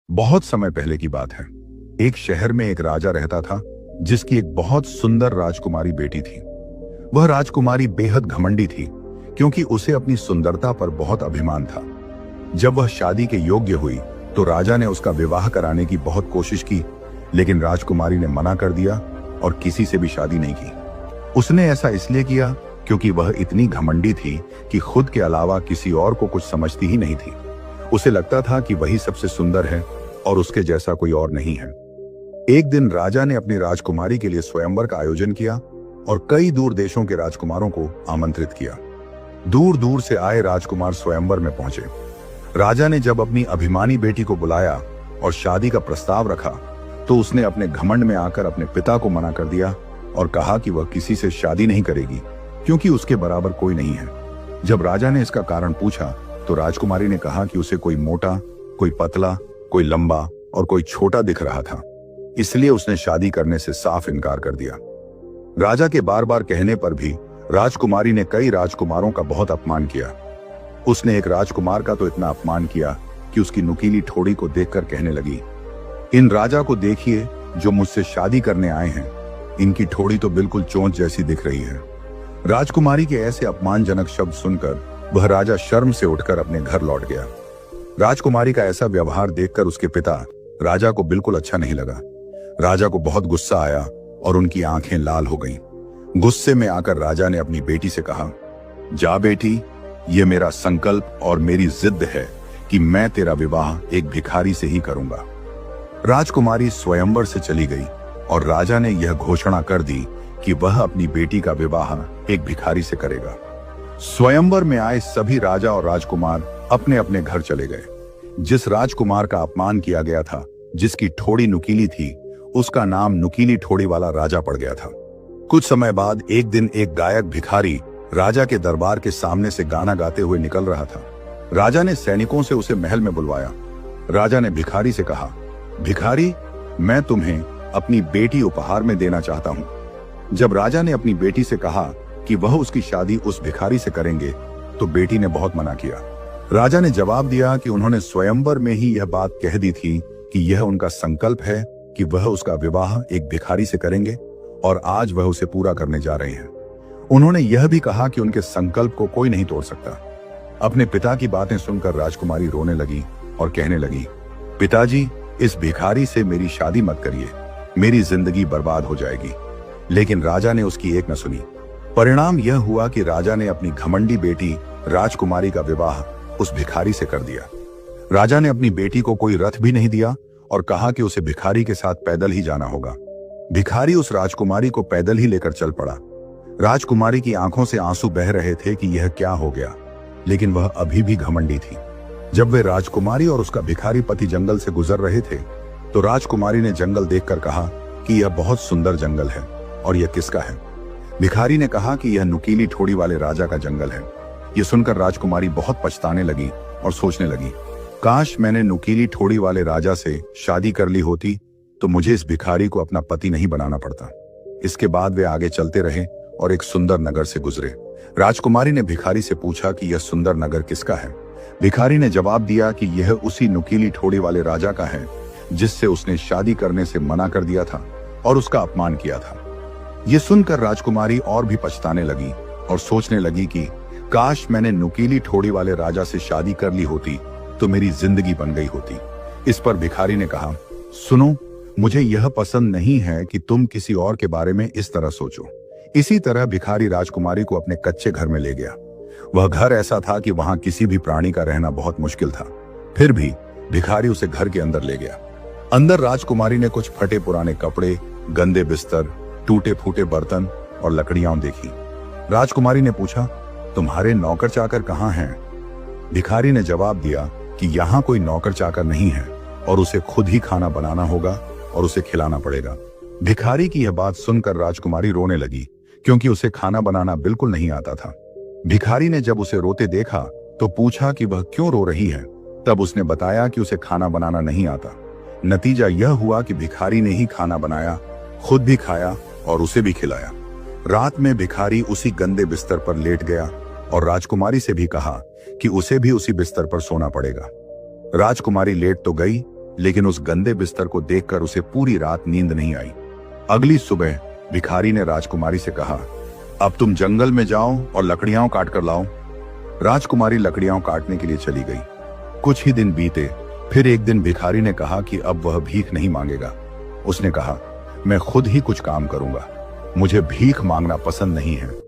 बहुत समय पहले की बात है। एक शहर में एक राजा रहता था जिसकी एक बहुत सुंदर राजकुमारी बेटी थी। वह राजकुमारी बेहद घमंडी थी क्योंकि उसे अपनी सुंदरता पर बहुत अभिमान था। जब वह शादी के योग्य हुई तो राजा ने उसका विवाह कराने की बहुत कोशिश की, लेकिन राजकुमारी ने मना कर दिया और किसी से भी शादी नहीं की। उसने ऐसा इसलिए किया क्योंकि वह इतनी घमंडी थी कि खुद के अलावा किसी और को कुछ समझती ही नहीं थी। उसे लगता था कि वही सबसे सुंदर है और उसके जैसा कोई और नहीं है। एक दिन राजा ने अपनी राजकुमारी के लिए स्वयंवर का आयोजन किया और कई दूर देशों के राजकुमारों को आमंत्रित किया। दूर दूर से आए राजकुमार स्वयंवर में पहुंचे। राजा ने जब अपनी अभिमानी बेटी को बुलाया और शादी का प्रस्ताव रखा तो उसने अपने घमंड में आकर अपने पिता को मना कर दिया और कहा कि वह किसी से शादी नहीं करेगी क्योंकि उसके बराबर कोई नहीं है। जब राजा ने इसका कारण पूछा तो राजकुमारी ने कहा कि उसे कोई मोटा, कोई पतला, कोई लंबा और कोई छोटा दिख रहा था, इसलिए उसने शादी करने से साफ इनकार कर दिया। राजा के बार बार कहने पर भी राजकुमारी ने कई राजकुमारों का बहुत अपमान किया। उसने एक राजकुमार का तो इतना अपमान किया कि उसकी नुकीली ठोड़ी को देखकर कहने लगी, इन राजा को देखिए जो मुझसे शादी करने आए हैं, इनकी ठोड़ी तो बिल्कुल चोंच जैसी दिख रही है। राजकुमारी के ऐसे अपमानजनक शब्द सुनकर वह राजा शर्म से उठकर अपने घर लौट गया। राजकुमारी का ऐसा व्यवहार देखकर उसके पिता राजा को बिल्कुल अच्छा नहीं लगा। राजा को बहुत गुस्सा आया और उनकी आंखें लाल हो गईं। गुस्से में आकर राजा ने अपनी बेटी से कहा, जा बेटी, ये मेरा संकल्प और मेरी जिद है कि मैं तेरा विवाह एक भिखारी से ही करूंगा। राजकुमारी स्वयंवर से चली गई और राजा ने यह घोषणा कर दी कि वह अपनी बेटी का विवाह एक भिखारी से करेगा। स्वयंवर में आए सभी राजा और राजकुमार अपने अपने घर चले गए। जिस राजकुमार का अपमान किया गया था, जिसकी ठोड़ी नुकीली थी, उसका नाम नुकीली ठोड़ी वाला राजा पड़ गया था। कुछ समय बाद एक दिन एक गायक भिखारी राजा के दरबार के सामने से गाना गाते हुए निकल रहा था। राजा ने सैनिकों से उसे महल में बुलवाया। राजा ने भिखारी से कहा, भिखारी, मैं तुम्हें अपनी बेटी उपहार में देना चाहता हूं। जब राजा ने अपनी बेटी से कहा कि वह उसकी शादी उस भिखारी से करेंगे तो बेटी ने बहुत मना किया। राजा ने जवाब दिया कि उन्होंने स्वयंवर में ही यह बात कह दी थी कि यह उनका संकल्प है कि वह उसका विवाह एक भिखारी से करेंगे और आज वह उसे पूरा करने जा रहे हैं। उन्होंने यह भी कहा कि उनके संकल्प को कोई नहीं तोड़ सकता। अपने पिता की बातें सुनकर राजकुमारी रोने लगी और कहने लगी, पिताजी, इस भिखारी से मेरी शादी मत करिए, मेरी जिंदगी बर्बाद हो जाएगी। लेकिन राजा ने उसकी एक न सुनी। परिणाम यह हुआ कि राजा ने अपनी घमंडी बेटी राजकुमारी का विवाह उस भिखारी से कर दिया। राजा ने अपनी बेटी को कोई रथ भी नहीं दिया और कहा कि उसे भिखारी के साथ पैदल ही जाना होगा। भिखारी उस राजकुमारी को पैदल ही लेकर चल पड़ा। राजकुमारी की आंखों से आंसू बह रहे थे कि यह क्या हो गया, लेकिन वह अभी भी घमंडी थी। जब वे राजकुमारी और उसका भिखारी पति जंगल से गुजर रहे थे तो राजकुमारी ने जंगल देखकर कहा कि यह बहुत सुंदर जंगल है और यह किसका है। भिखारी ने कहा कि यह नुकीली ठोड़ी वाले राजा का जंगल है। यह सुनकर राजकुमारी बहुत पछताने लगी और सोचने लगी, काश मैंने नुकीली ठोड़ी वाले राजा से शादी कर ली होती तो मुझे इस भिखारी को अपना पति नहीं बनाना पड़ता। इसके बाद वे आगे चलते रहे और एक सुंदर नगर से गुजरे। राजकुमारी ने भिखारी से पूछा कि यह सुंदर नगर किसका है। भिखारी ने जवाब दिया कि यह उसी नुकीली ठोड़ी वाले राजा का है जिससे उसने शादी करने से मना कर दिया था और उसका अपमान किया था। यह सुनकर राजकुमारी और भी पछताने लगी और सोचने लगी कि काश मैंने नुकीली ठोड़ी वाले राजा से शादी कर ली होती तो मेरी जिंदगी बन गई होती। इस पर भिखारी ने कहा, सुनो, मुझे यह पसंद नहीं है कि तुम किसी और के बारे में इस तरह सोचो। इसी तरह भिखारी राजकुमारी को अपने कच्चे घर में ले गया। वह घर ऐसा था कि वहां किसी भी प्राणी का रहना बहुत मुश्किल था। फिर भी भिखारी उसे घर के अंदर ले गया। अंदर राजकुमारी ने कुछ फटे पुराने कपड़े, गंदे बिस्तर, टूटे फूटे बर्तन और लकड़ियां देखी। राजकुमारी ने पूछा, तुम्हारे नौकर चाकर कहाँ हैं? भिखारी ने जवाब दिया कि यहाँ कोई नौकर चाकर नहीं है और उसे खुद ही खाना बनाना होगा और उसे खिलाना पड़ेगा। भिखारी की यह बात सुनकर राजकुमारी रोने लगी क्योंकि उसे खाना बनाना बिल्कुल नहीं आता था। भिखारी ने जब उसे रोते देखा तो पूछा कि वह क्यों रो रही है। तब उसने बताया कि उसे खाना बनाना नहीं आता। नतीजा यह हुआ कि भिखारी ने ही खाना बनाया, खुद भी खाया और उसे भी खिलाया। रात में भिखारी उसी गंदे बिस्तर पर लेट गया और राजकुमारी से भी कहा कि उसे भी उसी बिस्तर पर सोना पड़ेगा। राजकुमारी लेट तो गई लेकिन उस गंदे बिस्तर को देखकर उसे पूरी रात नींद नहीं आई। अगली सुबह भिखारी ने राजकुमारी से कहा, अब तुम जंगल में जाओ और लकड़ियां काट कर लाओ। राजकुमारी लकड़ियां काटने के लिए चली गई। कुछ ही दिन बीते, फिर एक दिन भिखारी ने कहा कि अब वह भीख नहीं मांगेगा। उसने कहा, मैं खुद ही कुछ काम करूंगा, मुझे भीख मांगना पसंद नहीं है।